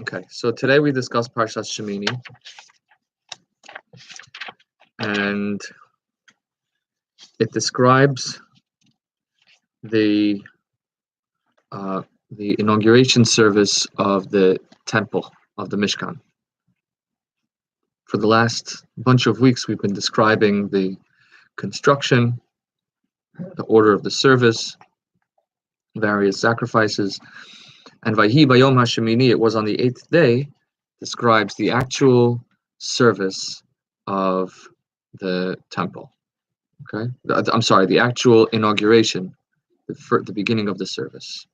Okay, so today we discuss Parshat Shemini, and it describes the inauguration service of the temple of the Mishkan. For the last bunch of weeks, we've been describing the construction, the order of the service, various sacrifices, and Vayhi Bayom HaShemini, it was on the 8th day, describes the actual service of the temple. Okay, I'm sorry, the actual inauguration, the beginning of the service.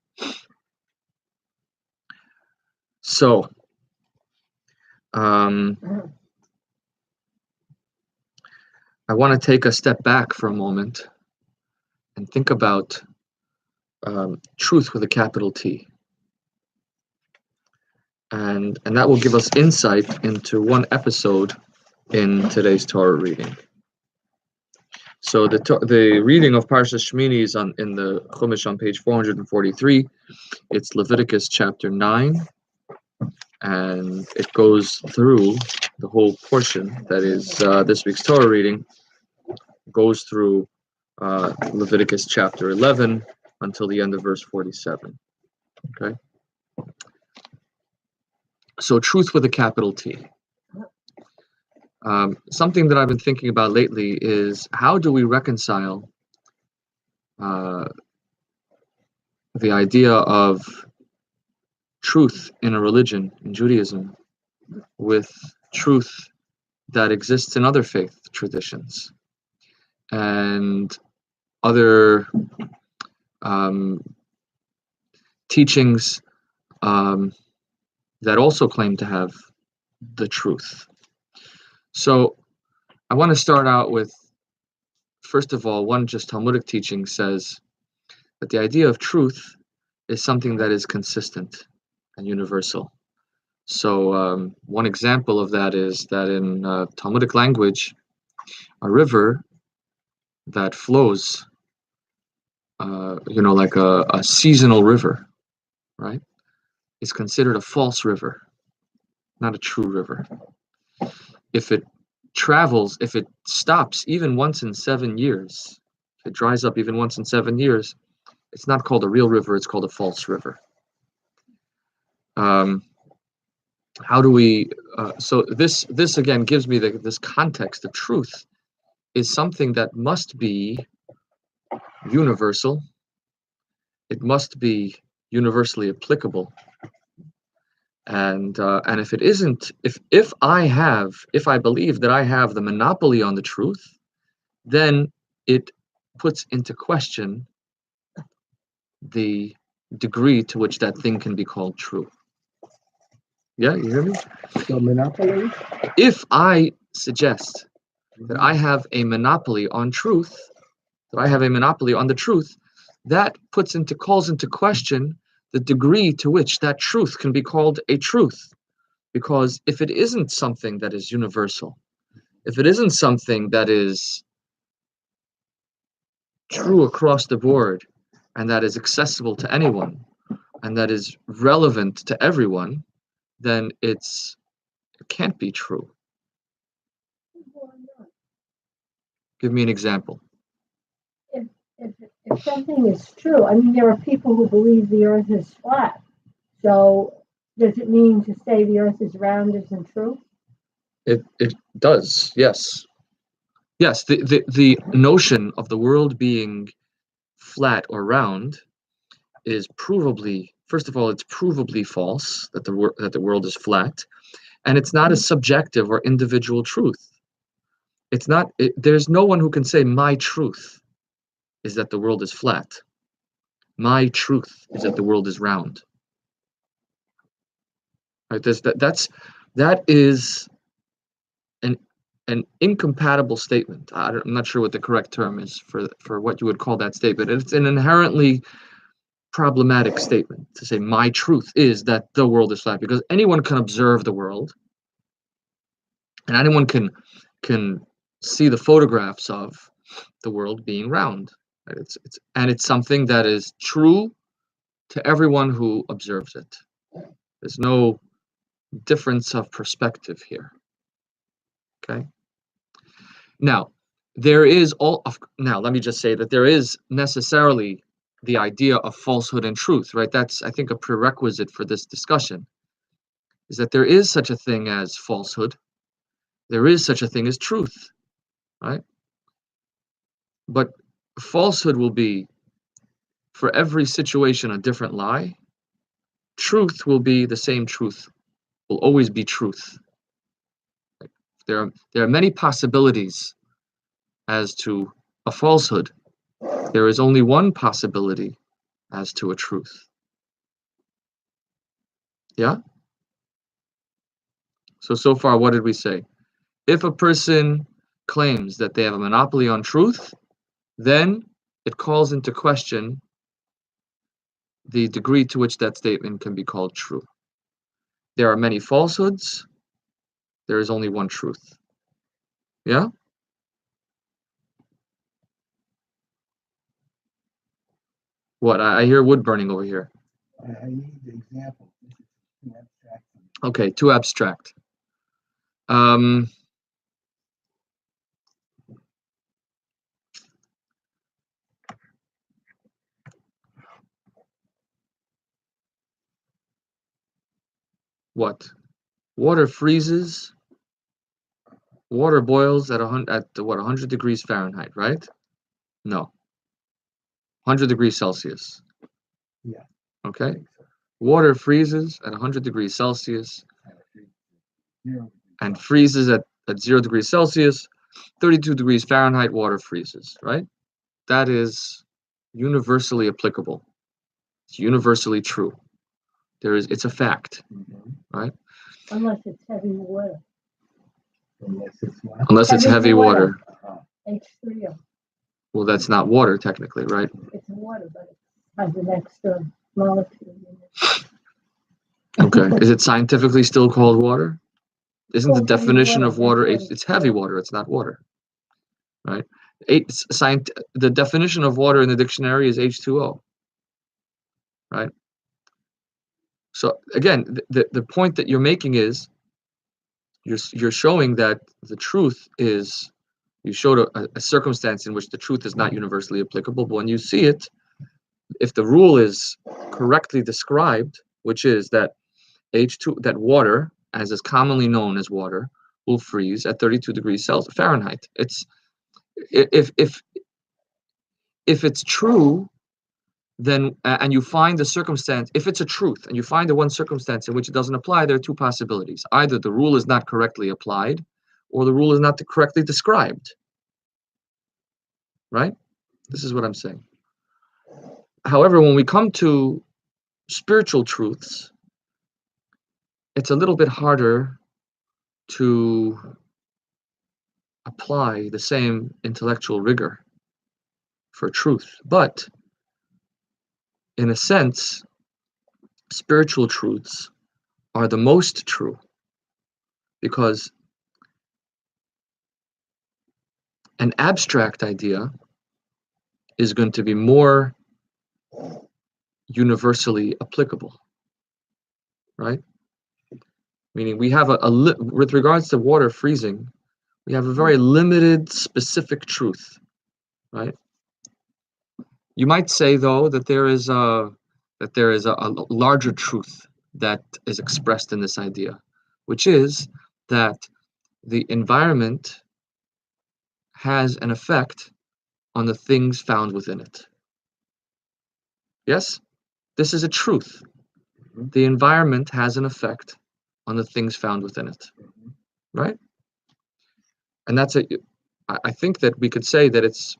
So, I want to take a step back for a moment and think about truth with a capital T. And that will give us insight into one episode in today's Torah reading. So the reading of Parashat Shemini is in the Chumash on page 443. It's Leviticus chapter 9, and it goes through the whole portion that is this week's Torah reading. Goes through Leviticus chapter 11 until the end of verse 47. Okay. So truth with a capital T. Something that I've been thinking about lately is how do we reconcile the idea of truth in a religion, in Judaism, with truth that exists in other faith traditions and other teachings that also claim to have the truth. So I want to start out with, first of all, one just Talmudic teaching says that the idea of truth is something that is consistent and universal. So one example of that is that in Talmudic language, a river that flows, like a seasonal river, right, is considered a false river, not a true river. If it travels, if it stops even once in 7 years, if it dries up even once in 7 years, it's not called a real river, it's called a false river. How do we, so this again gives me this context. The truth is something that must be universal. It must be universally applicable. And if it isn't, if I believe that I have the monopoly on the truth, then it puts into question the degree to which that thing can be called true. Yeah, you hear me? So monopoly? If I suggest that I have a monopoly on truth, that I have a monopoly on the truth, that calls into question the degree to which that truth can be called a truth. Because if it isn't something that is universal, if it isn't something that is true across the board, and that is accessible to anyone, and that is relevant to everyone, then it can't be true. Give me an example. If something is true, I mean, there are people who believe the earth is flat. So does it mean to say the earth is round isn't true? It does, yes. Yes, the notion of the world being flat or round is provably, first of all, it's provably false that the world is flat, and it's not a subjective or individual truth. It's not. There's no one who can say my truth is that the world is flat. My truth is that the world is round. Right? That is an incompatible statement. I'm not sure what the correct term is for what you would call that statement. It's an inherently problematic statement to say my truth is that the world is flat, because anyone can observe the world, and anyone can see the photographs of the world being round. Right? It's something that is true to everyone who observes it. There's no difference of perspective here. Okay. Now, let me just say that there is necessarily the idea of falsehood and truth, right? That's, I think, a prerequisite for this discussion, is that there is such a thing as falsehood. There is such a thing as truth, right? But falsehood will be, for every situation, a different lie. Truth will be the same truth, will always be truth. There are many possibilities as to a falsehood. There is only one possibility as to a truth. Yeah? So far, what did we say? If a person claims that they have a monopoly on truth, then it calls into question the degree to which that statement can be called true. There are many falsehoods. There is only one truth. Yeah? What? I hear wood burning over here. I need the example. This is too abstract. Okay, too abstract. What? Water freezes. Water boils at 100 degrees Fahrenheit, right? No. 100 degrees Celsius. Yeah. Okay. Water freezes at 100 degrees Celsius and freezes at 0 degrees Celsius. 32 degrees Fahrenheit, water freezes, right? That is universally applicable. It's universally true. It's a fact, right? Unless it's heavy water. Unless it's heavy water. H3O. Well, that's not water technically, right? It's water, but it has an extra molecule in it. Okay. Is it scientifically still called water? Isn't the Well, heavy definition water, of water, that's what it's heavy water, it's not water, right? The definition of water in the dictionary is H2O, right? So again, the point that you're making is you're showing that the truth is, you showed a circumstance in which the truth is not universally applicable, but when you see it, if the rule is correctly described, which is that that water, as is commonly known as water, will freeze at 32 degrees Celsius Fahrenheit. If it's true, then and you find the circumstance, if it's a truth and you find the one circumstance in which it doesn't apply, there are two possibilities. Either the rule is not correctly applied, or the rule is not correctly described. Right? This is what I'm saying. However, when we come to spiritual truths, it's a little bit harder to apply the same intellectual rigor for truth. But in a sense, spiritual truths are the most true, because an abstract idea is going to be more universally applicable, right? Meaning we have with regards to water freezing, we have a very limited specific truth, right? You might say, though, that there is a larger truth that is expressed in this idea, which is that the environment has an effect on the things found within it. Yes? This is a truth. The environment has an effect on the things found within it. Right? And I think that we could say that it's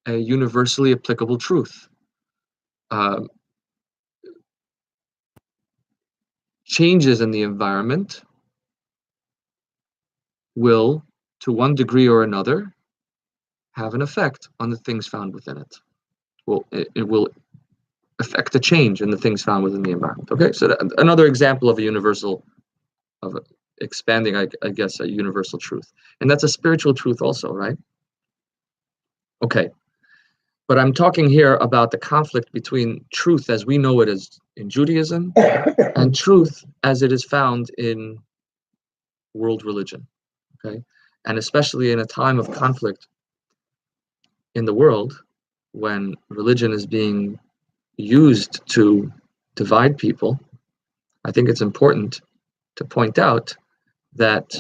a universally applicable truth. Changes in the environment will, to one degree or another, have an effect on the things found within it. Well, it will affect the change in the things found within the environment. Okay, so another example of expanding, I guess, a universal truth. And that's a spiritual truth also, right? Okay. But I'm talking here about the conflict between truth as we know it as in Judaism and truth as it is found in world religion. Okay, and especially in a time of conflict in the world, when religion is being used to divide people, I think it's important to point out that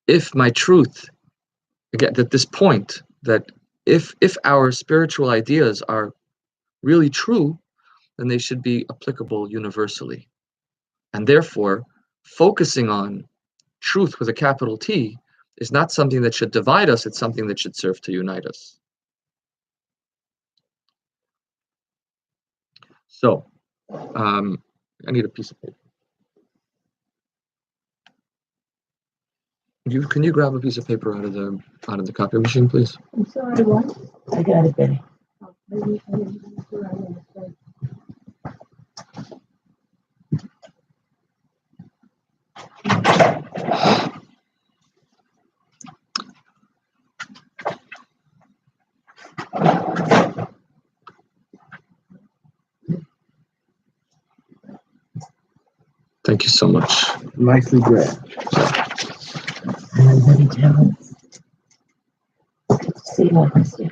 if my truth, again, at this point, that if our spiritual ideas are really true, then they should be applicable universally. And therefore, focusing on truth with a capital T is not something that should divide us, it's something that should serve to unite us. So, I need a piece of paper. Can you grab a piece of paper out of the copy machine, please? I'm sorry, what? I got it, Betty. Oh, maybe I didn't see what I meant to say. Thank you so much. Nicely read. And I'm ready to see what I see.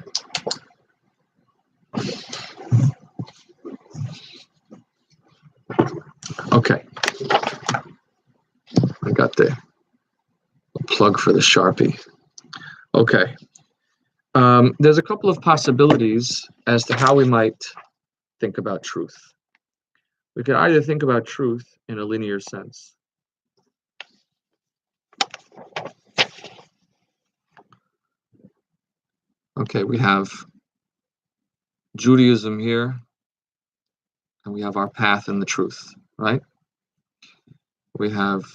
Okay. I got the plug for the Sharpie. Okay. There's a couple of possibilities as to how we might think about truth. We could either think about truth in a linear sense. Okay, we have Judaism here, and we have our path in the truth, right? We have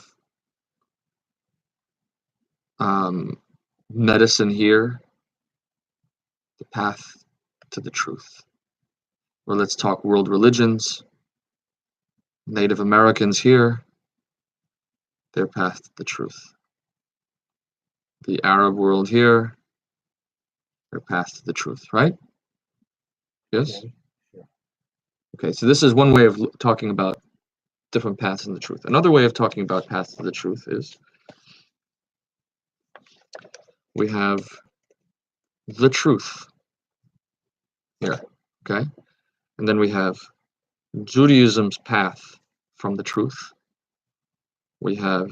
medicine here, the path to the truth. Or let's talk world religions. Native Americans here, their path to the truth. The Arab world here, their path to the truth, right? Yes? Okay, so this is one way of talking about different paths in the truth. Another way of talking about paths to the truth is we have the truth here, okay? And then we have Judaism's path from the truth. We have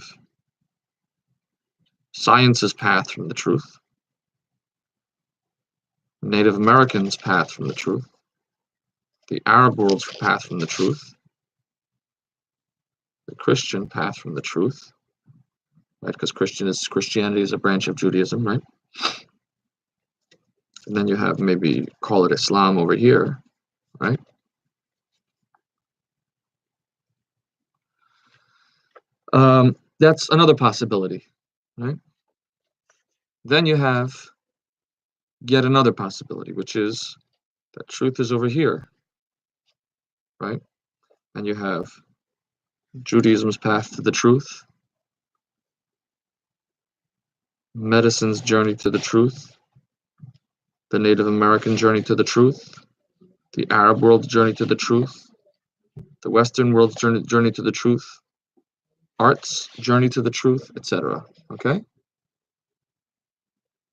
science's path from the truth. Native Americans' path from the truth. The Arab world's path from the truth. The Christian path from the truth. Right? Because Christianity is a branch of Judaism, right? And then you have maybe call it Islam over here, right? That's another possibility, right? Then you have yet another possibility, which is that truth is over here, right? And you have Judaism's path to the truth, medicine's journey to the truth, the Native American journey to the truth, the Arab world's journey to the truth, the Western world's journey to the truth, art's journey to the truth, etc. Okay?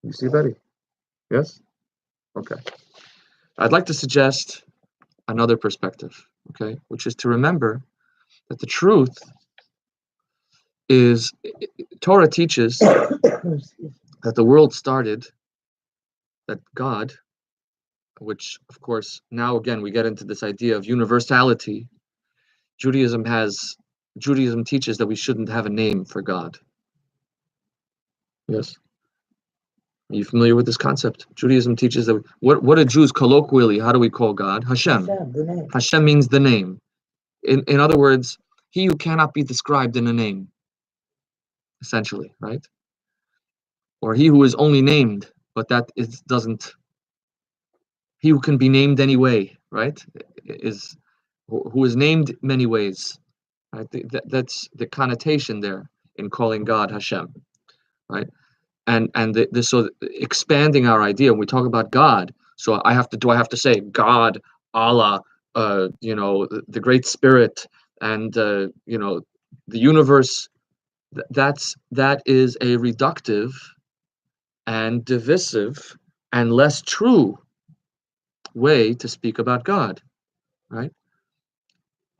You see, Betty? Yes? Okay. I'd like to suggest another perspective, okay, which is to remember that the truth is, Torah teaches that the world started, that God, which of course now again we get into this idea of universality. Judaism teaches that we shouldn't have a name for God. Yes? Are you familiar with this concept? Judaism teaches that what do Jews colloquially, how do we call God? Hashem. The name. Hashem means the name. In other words, he who cannot be described in a name, essentially, right? Or he who is only named, but that doesn't, he who can be named anyway, right? Who is named many ways. Right? That's the connotation there in calling God Hashem, right? And so expanding our idea when we talk about God, So do I have to say God, Allah, the Great Spirit, and the universe? That is a reductive and divisive and less true way to speak about God, right?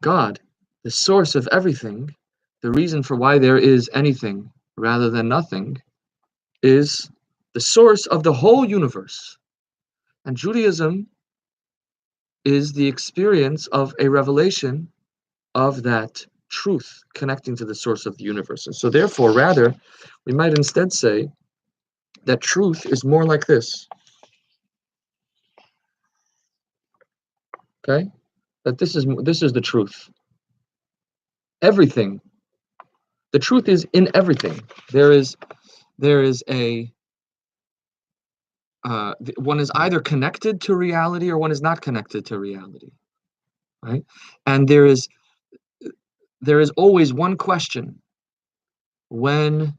God, the source of everything, the reason for why there is anything rather than nothing, is the source of the whole universe. And Judaism is the experience of a revelation of that truth connecting to the source of the universe. And so therefore, rather, we might instead say that truth is more like this. Okay? That this is the truth. Everything. The truth is in everything. There is a one is either connected to reality or one is not connected to reality, right? And there is always one question when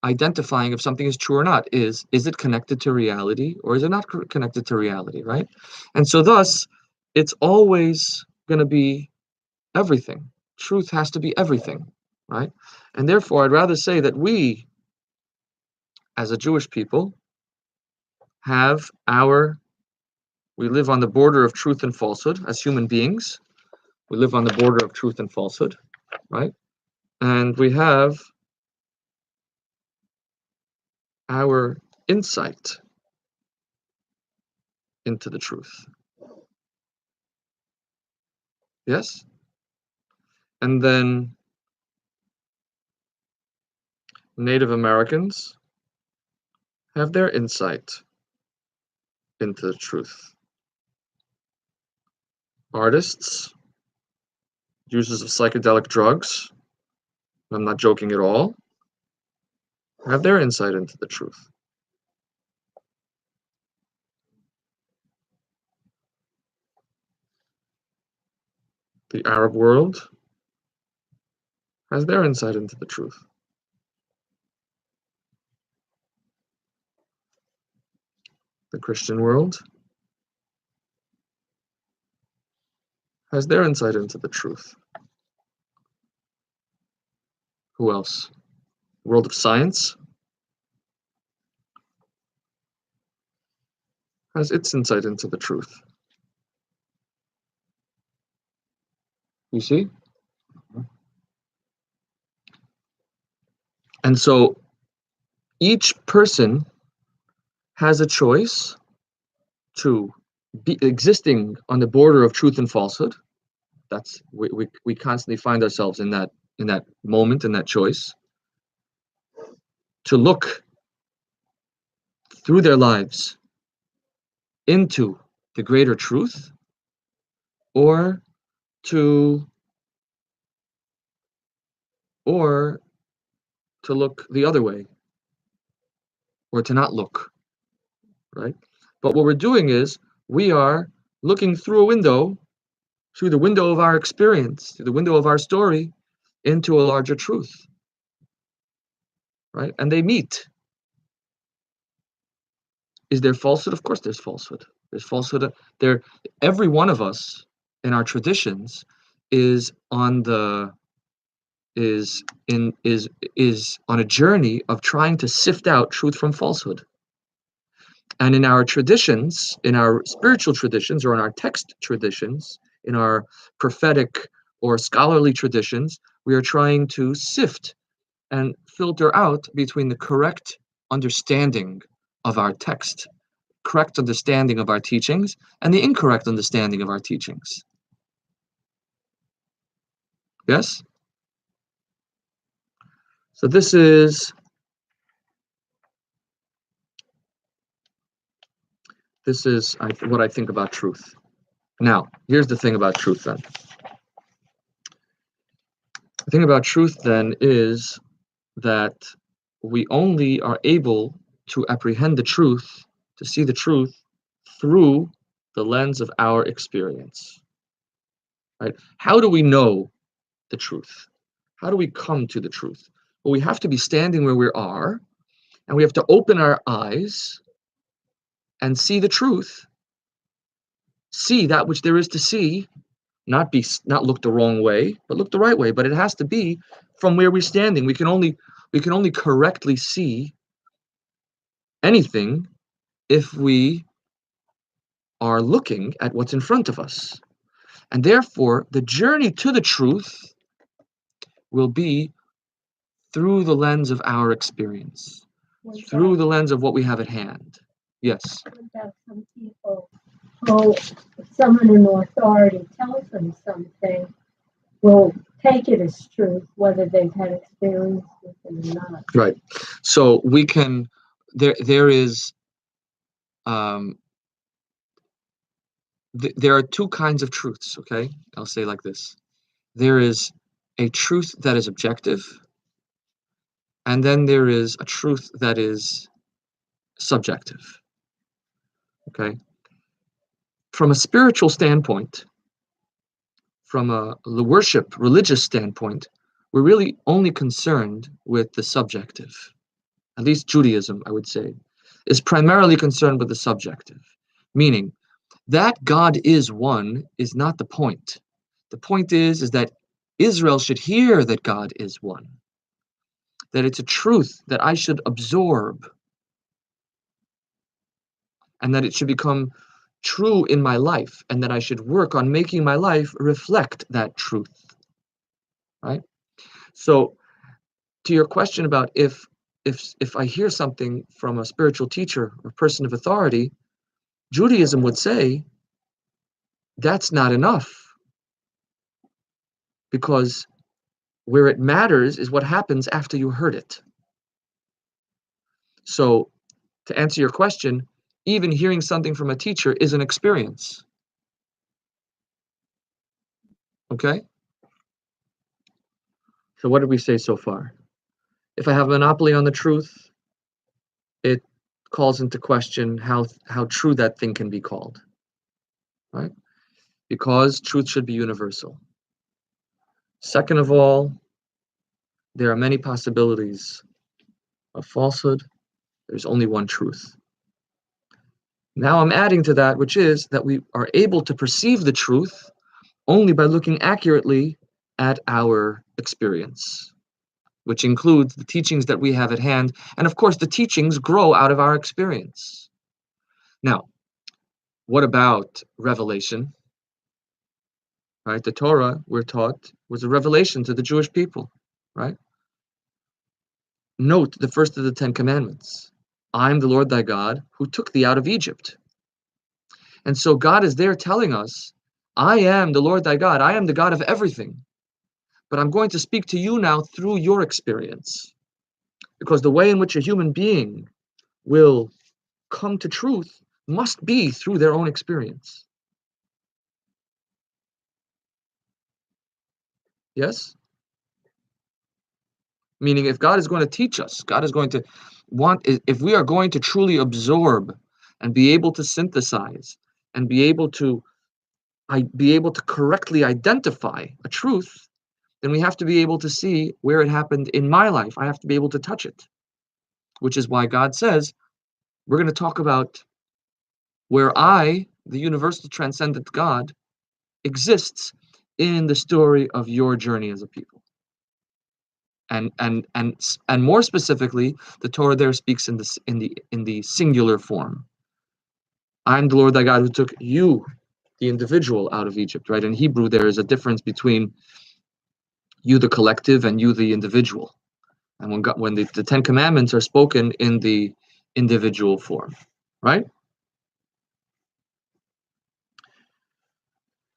identifying if something is true or not: is it connected to reality or is it not connected to reality, right? And so thus it's always going to be everything. Truth has to be everything, right? And therefore I'd rather say that we as a Jewish people we live on the border of truth and falsehood as human beings. We live on the border of truth and falsehood, right? And we have our insight into the truth. Yes? And then Native Americans have their insight into the truth. Artists, users of psychedelic drugs, I'm not joking at all, have their insight into the truth. The Arab world has their insight into the truth. The Christian world has their insight into the truth. Who else? World of science has its insight into the truth. You see? And so each person has a choice to be existing on the border of truth and falsehood. That's we constantly find ourselves in that moment, in that choice, to look through their lives into the greater truth, or to look the other way, or to not look, right? But what we're doing is we are looking through the window of our experience, through the window of our story, into a larger truth, right? And they meet. Is there falsehood? Of course there's falsehood. There's falsehood. Every one of us in our traditions is on a journey of trying to sift out truth from falsehood. And in our traditions, in our spiritual traditions, or in our text traditions, in our prophetic or scholarly traditions, we are trying to sift and filter out between the correct understanding of our text, correct understanding of our teachings, and the incorrect understanding of our teachings. Yes? So this is what I think about truth. Now, here's the thing about truth then. The thing about truth then is that we only are able to apprehend the truth, to see the truth, through the lens of our experience. Right? How do we know the truth? How do we come to the truth? Well, we have to be standing where we are, and we have to open our eyes and see the truth, see that which there is to see, not look the wrong way, but look the right way. But it has to be from where we're standing. We can only correctly see anything if we are looking at what's in front of us. And therefore, the journey to the truth will be through the lens of our experience, through the lens of what we have at hand. Yes? What about some people who, if someone in authority tells them something, will take it as truth, whether they've had experience with it or not? Right. So we can, there is, there are two kinds of truths, okay? I'll say like this. There is a truth that is objective, and then there is a truth that is subjective, okay? From a spiritual standpoint, from a worship, religious standpoint, we're really only concerned with the subjective. At least Judaism, I would say, is primarily concerned with the subjective, meaning that God is one is not the point. The point is that Israel should hear that God is one, that it's a truth that I should absorb, and that it should become true in my life, and that I should work on making my life reflect that truth, right? So to your question about if I hear something from a spiritual teacher or person of authority, Judaism would say that's not enough, because where it matters is what happens after you heard it. So to answer your question, even hearing something from a teacher is an experience. Okay? So what did we say so far? If I have a monopoly on the truth, it calls into question how true that thing can be called, right? Because truth should be universal. Second of all, there are many possibilities of falsehood. There's only one truth. Now I'm adding to that, which is that we are able to perceive the truth only by looking accurately at our experience, which includes the teachings that we have at hand. And of course, the teachings grow out of our experience. Now, what about revelation? Right? The Torah, we're taught, was a revelation to the Jewish people, right? Note the first of the 10 commandments. I'm the Lord thy God who took thee out of Egypt. And so God is there telling us, I am the Lord thy God. I am the God of everything. But I'm going to speak to you now through your experience. Because the way in which a human being will come to truth must be through their own experience. Yes? Meaning, if God is going to teach us, God is going to if we are going to truly absorb and be able to synthesize and be able to correctly identify a truth, then we have to be able to see where it happened in my life. I have to be able to touch it, which is why God says, we're going to talk about where I, the universal transcendent God, exists in the story of your journey as a people. And more specifically, the Torah there speaks in the singular form. I'm the Lord thy God who took you, the individual, out of Egypt, right? In Hebrew, there is a difference between you, the collective, and you, the individual. And when the 10 commandments are spoken in the individual form, right?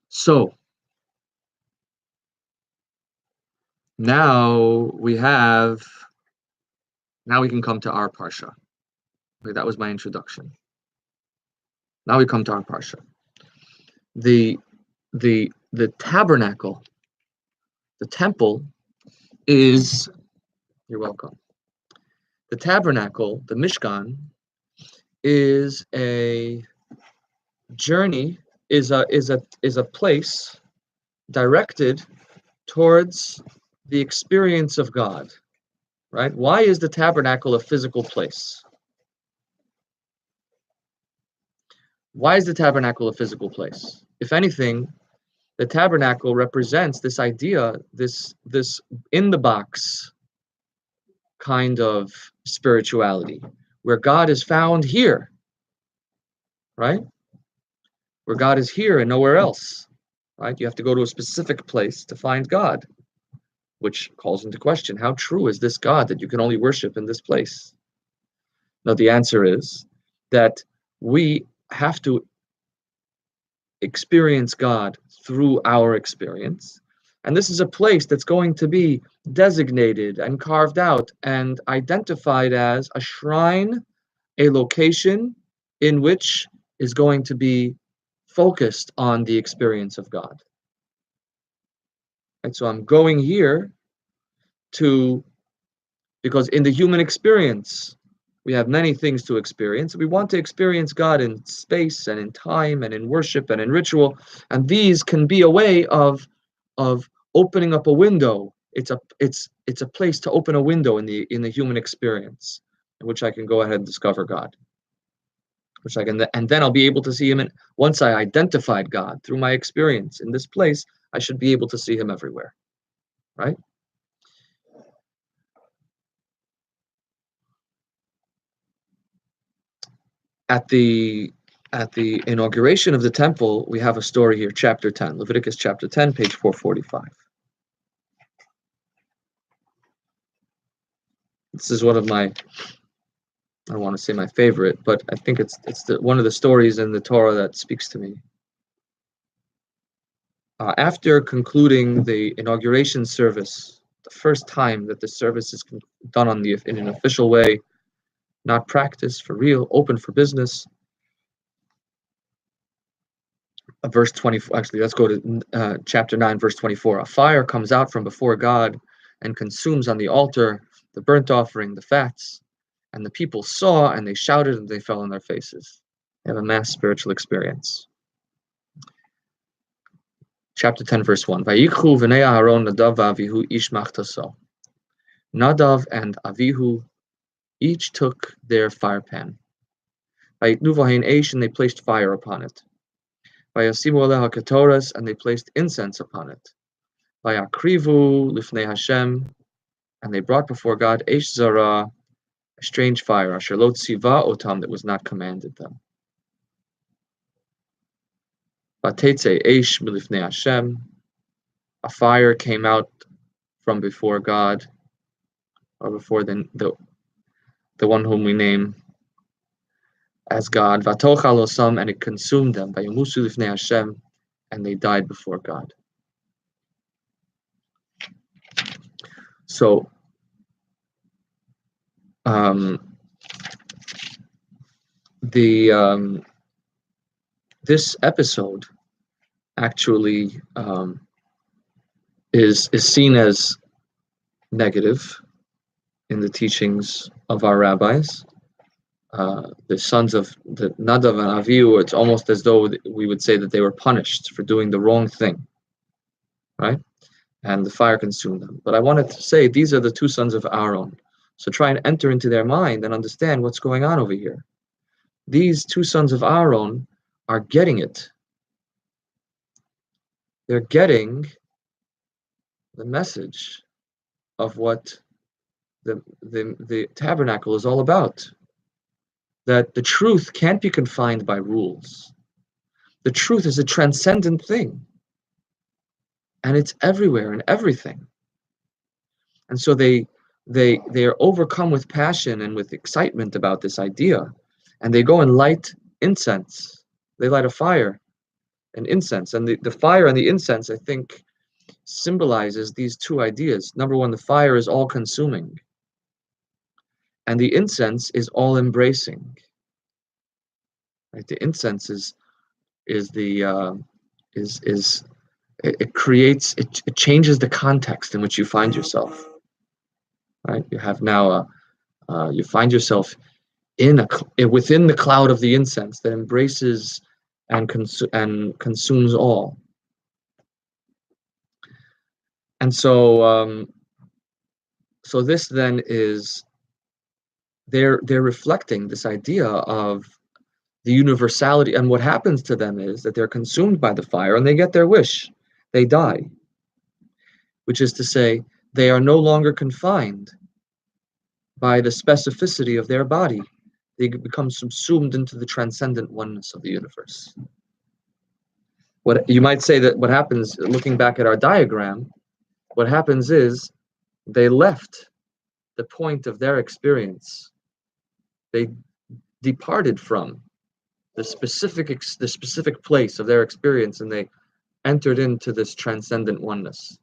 So now we can come to our parsha. Okay, that was my introduction. Now we come to our parsha. The tabernacle, the temple is, you're welcome. The tabernacle, the Mishkan, is a journey, is a place directed towards the experience of God, right? Why is the tabernacle a physical place? Why is the tabernacle a physical place? If anything, the tabernacle represents this idea, this in the box kind of spirituality, where God is found here, right? Where God is here and nowhere else, right? You have to go to a specific place to find God, which calls into question, how true is this God that you can only worship in this place? Now, the answer is that we have to experience God through our experience. And this is a place that's going to be designated and carved out and identified as a shrine, a location in which is going to be focused on the experience of God. And so I'm going here because in the human experience, we have many things to experience. We want to experience God in space and in time and in worship and in ritual. And these can be a way of opening up a window. It's a place to open a window in the human experience, in which I can go ahead and discover God. And then I'll be able to see him. And once I identified God through my experience in this place, I should be able to see him everywhere, right? At the inauguration of the temple, we have a story here, chapter 10, Leviticus chapter 10, page 445. This is one of my, I don't want to say my favorite, but I think it's one of the stories in the Torah that speaks to me. After concluding the inauguration service, the first time that the service is done in an official way, not practice, for real, open for business. Verse 24, actually, let's go to chapter 9, verse 24. A fire comes out from before God and consumes on the altar the burnt offering, the fats, and the people saw and they shouted and they fell on their faces. They have a mass spiritual experience. Chapter 10, verse 1. Vayikhu v'nei Aharon Nadav v'Avihu ish machtaso. Nadav and Avihu each took their fire pan. Vayitnu v'hain eish, and they placed fire upon it. Vayasimu aleha ketoras, and they placed incense upon it. Vayakrivu lifnei Hashem, and they brought before God eish zara, a strange fire, asher lo tziva otam, that was not commanded them. Vatetze eish milifnei Hashem, a fire came out from before God, or before the one whom we name as God, vatochal osam, and it consumed them, vayamusu lifnei Hashem, and they died before God. So, this episode actually is seen as negative in the teachings of our rabbis. The sons of the Nadav and Avihu, it's almost as though we would say that they were punished for doing the wrong thing, right? And the fire consumed them. But I wanted to say these are the two sons of Aaron. So try and enter into their mind and understand what's going on over here. These two sons of Aaron are getting it. They're getting the message of what the tabernacle is all about. That the truth can't be confined by rules. The truth is a transcendent thing. And it's everywhere and everything. And so they are overcome with passion and with excitement about this idea. And they go and light incense. They light a fire and incense. And the fire and the incense, I think, symbolizes these two ideas. Number one, the fire is all consuming. And the incense is all embracing. Right? The incense it changes the context in which you find yourself. Right? You have now you find yourself within the cloud of the incense that embraces and consumes all. And so this then is they're reflecting this idea of the universality, and what happens to them is that they're consumed by the fire and they get their wish. They die, which is to say, they are no longer confined by the specificity of their body. They become subsumed into the transcendent oneness of the universe. What you might say that what happens, looking back at our diagram, what happens is they left the point of their experience. They departed from the specific place of their experience, and they entered into this transcendent oneness.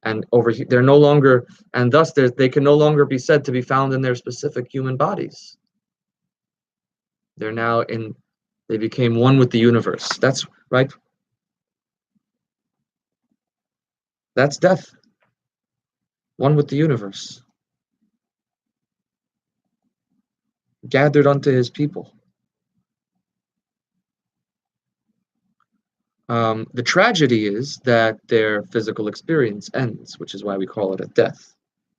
And over here, they're no longer, and thus they can no longer be said to be found in their specific human bodies. They're now they became one with the universe. That's right. That's death. One with the universe. Gathered unto his people. The tragedy is that their physical experience ends, which is why we call it a death.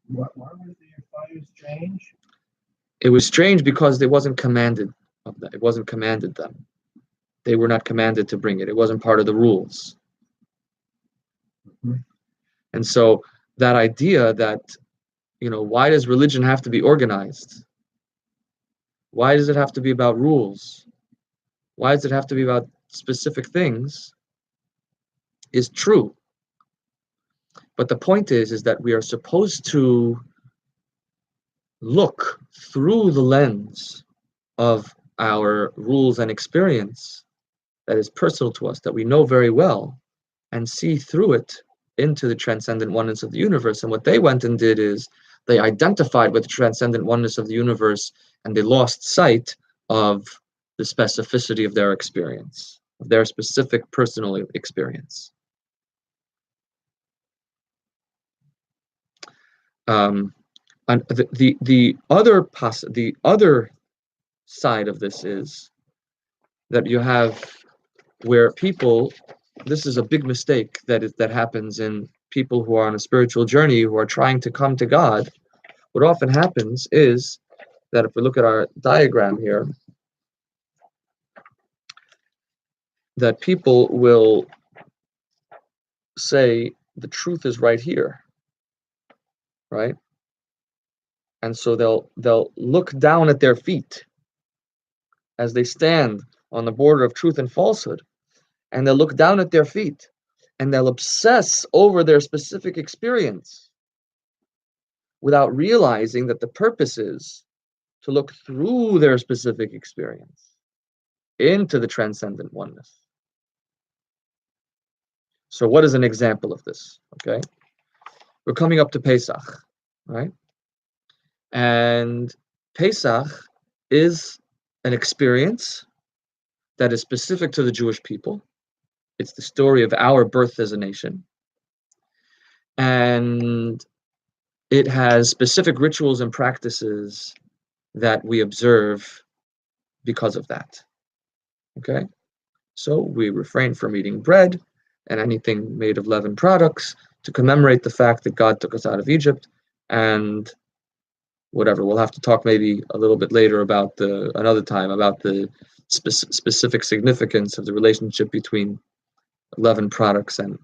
Why was the fire strange? It was strange because it wasn't commanded of them. It wasn't commanded them. They were not commanded to bring it. It wasn't part of the rules. Mm-hmm. And so that idea that, why does religion have to be organized? Why does it have to be about rules? Why does it have to be about specific things? Is true. But the point is that we are supposed to look through the lens of our rules and experience that is personal to us, that we know very well, and see through it into the transcendent oneness of the universe. And what they went and did is they identified with the transcendent oneness of the universe, and they lost sight of the specificity of their experience, of their specific personal experience. And the other side of this is that you have where people, this is a big mistake that happens in people who are on a spiritual journey, who are trying to come to God. What often happens is that if we look at our diagram here, that people will say the truth is right here, right? And so they'll look down at their feet as they stand on the border of truth and falsehood, and they'll look down at their feet and they'll obsess over their specific experience without realizing that the purpose is to look through their specific experience into the transcendent oneness. So what is an example of this? Okay, we're coming up to Pesach, right? And Pesach is an experience that is specific to the Jewish people. It's the story of our birth as a nation. And it has specific rituals and practices that we observe because of that. Okay? So we refrain from eating bread and anything made of leavened products to commemorate the fact that God took us out of Egypt, and whatever. We'll have to talk maybe a little bit later about another time about the specific significance of the relationship between leavened products and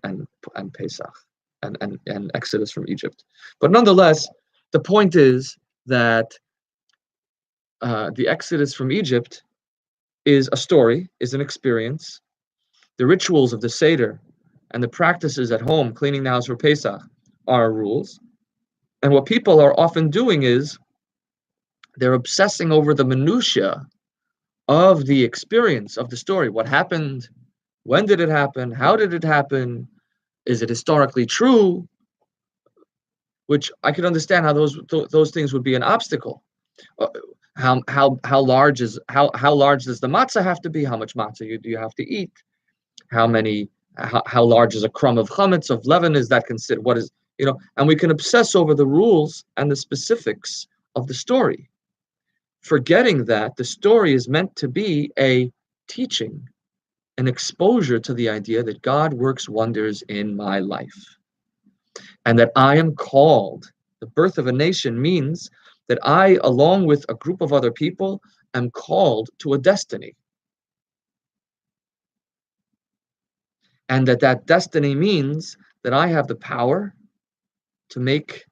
Pesach and Exodus from Egypt. But nonetheless, the point is that the Exodus from Egypt is a story, is an experience. The rituals of the Seder and the practices at home, cleaning the house for Pesach, are rules. And what people are often doing is they're obsessing over the minutiae of the experience of the story. What happened? When did it happen? How did it happen? Is it historically true? Which I could understand how those things would be an obstacle. How large does the matzah have to be? How much matzah do you have to eat? How large is a crumb of chametz, of leaven? Is that considered? What is, and we can obsess over the rules and the specifics of the story, forgetting that the story is meant to be a teaching, an exposure to the idea that God works wonders in my life, and that I am called. The birth of a nation means that I, along with a group of other people, am called to a destiny. and that destiny means that I have the power to make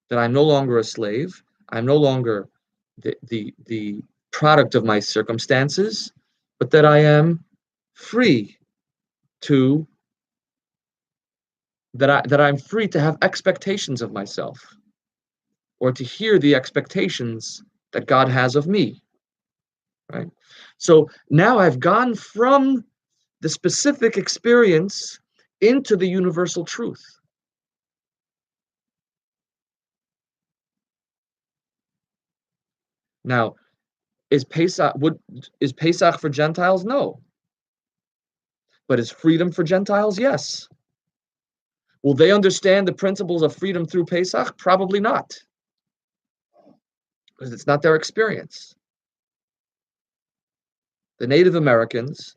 that I'm no longer a slave. I'm no longer the product of my circumstances, but that I am free to that I'm free to have expectations of myself, or to hear the expectations that God has of me. Right? So now I've gone from the specific experience into the universal truth. Now, is Pesach for Gentiles? No. But is freedom for Gentiles? Yes. Will they understand the principles of freedom through Pesach? Probably not, because it's not their experience. The Native Americans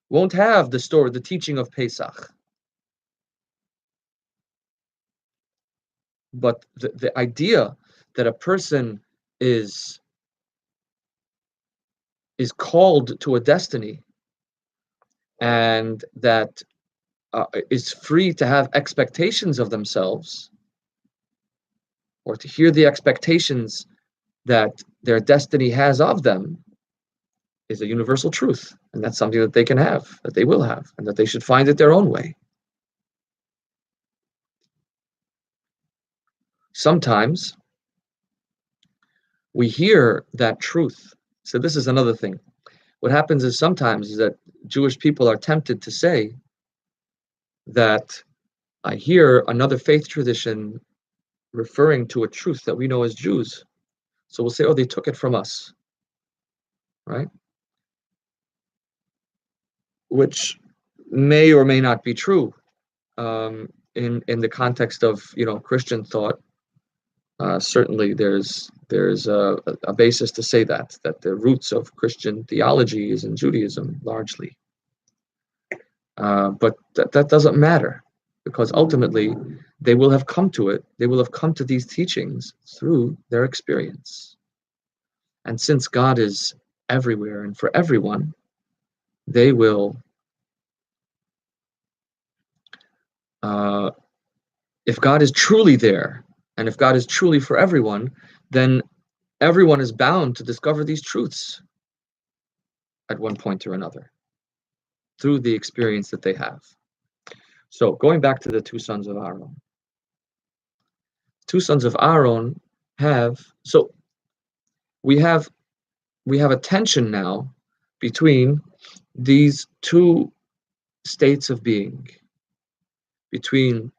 won't have the story, the teaching of Pesach. But the idea that a person is called to a destiny, and that is free to have expectations of themselves, or to hear the expectations that their destiny has of them, is a universal truth. And that's something that they can have, that they will have, and that they should find it their own way. Sometimes we hear that truth. So this is another thing. What happens is sometimes is that Jewish people are tempted to say that I hear another faith tradition referring to a truth that we know as Jews. So we'll say, oh, they took it from us, right? Which may or may not be true in the context of Christian thought. Certainly, there's a basis to say that the roots of Christian theology is in Judaism largely. But that doesn't matter, because ultimately they will have come to it. They will have come to these teachings through their experience. And since God is everywhere and for everyone, they will, if God is truly there, and if God is truly for everyone, then everyone is bound to discover these truths at one point or another through the experience that they have. So going back to the two sons of Aaron. Two sons of Aaron so we have a tension now between these two states of being, between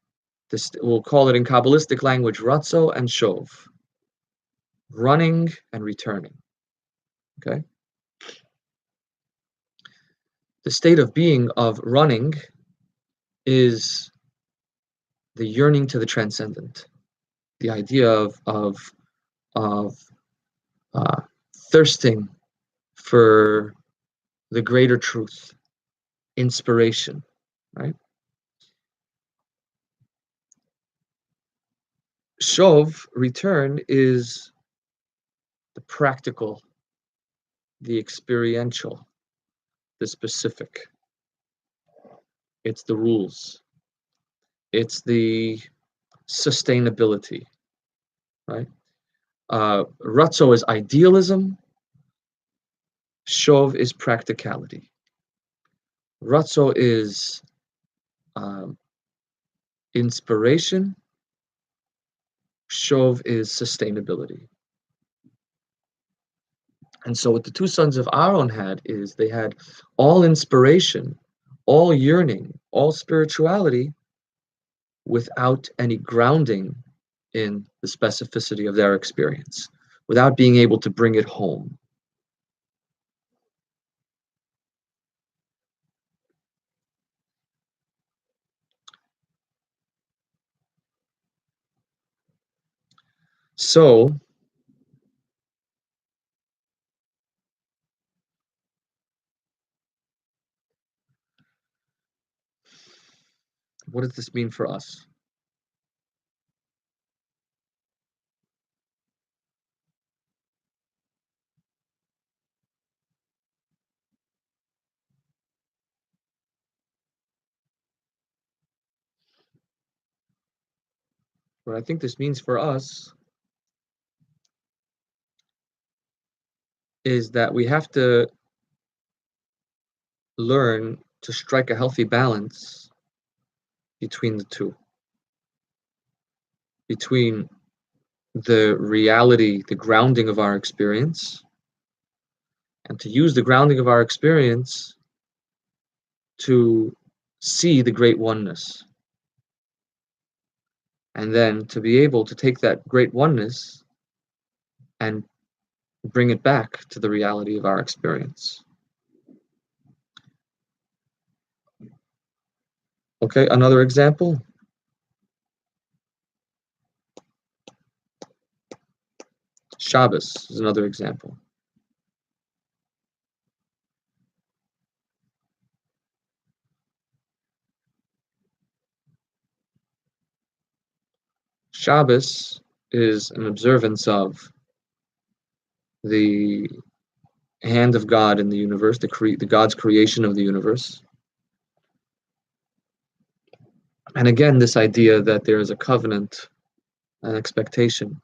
this, we'll call it in Kabbalistic language, ratzo and shov, running and returning. Okay? The state of being of running is the yearning to the transcendent, the idea of thirsting for the greater truth, inspiration, right? Shov, return, is the practical, the experiential, the specific. It's the rules. It's the sustainability, right? Ratzo is idealism. Shov is practicality. Ratzo is inspiration. Shov is sustainability. And so what the two sons of Aaron had is they had all inspiration, all yearning, all spirituality, without any grounding in the specificity of their experience, without being able to bring it home. So, what does this mean for us? what I think this means for us is that we have to learn to strike a healthy balance between the two, between the reality, the grounding of our experience, and to use the grounding of our experience to see the great oneness. And then to be able to take that great oneness and bring it back to the reality of our experience. Okay, another example. Shabbos is another example. Shabbos is an observance of the hand of God in the universe, the God's creation of the universe. And again, this idea that there is a covenant, an expectation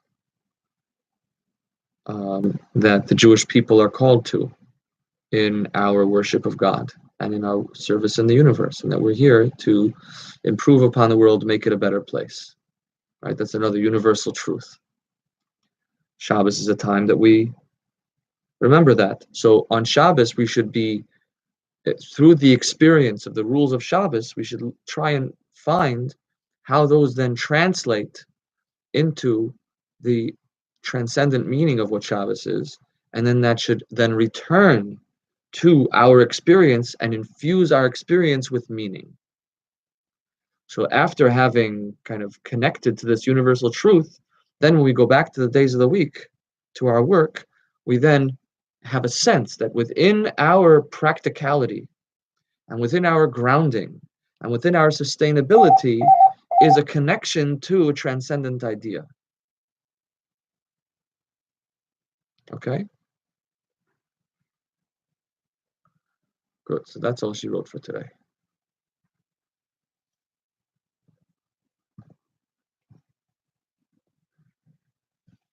that the Jewish people are called to in our worship of God and in our service in the universe, and that we're here to improve upon the world, make it a better place. Right? That's another universal truth. Shabbos is a time that we remember that. So on Shabbos, we should be, through the experience of the rules of Shabbos, we should try and find how those then translate into the transcendent meaning of what Shabbos is, and then that should then return to our experience and infuse our experience with meaning. So after having kind of connected to this universal truth, then when we go back to the days of the week, to our work, we then have a sense that within our practicality and within our grounding and within our sustainability is a connection to a transcendent idea. Okay? Good. So that's all she wrote for today.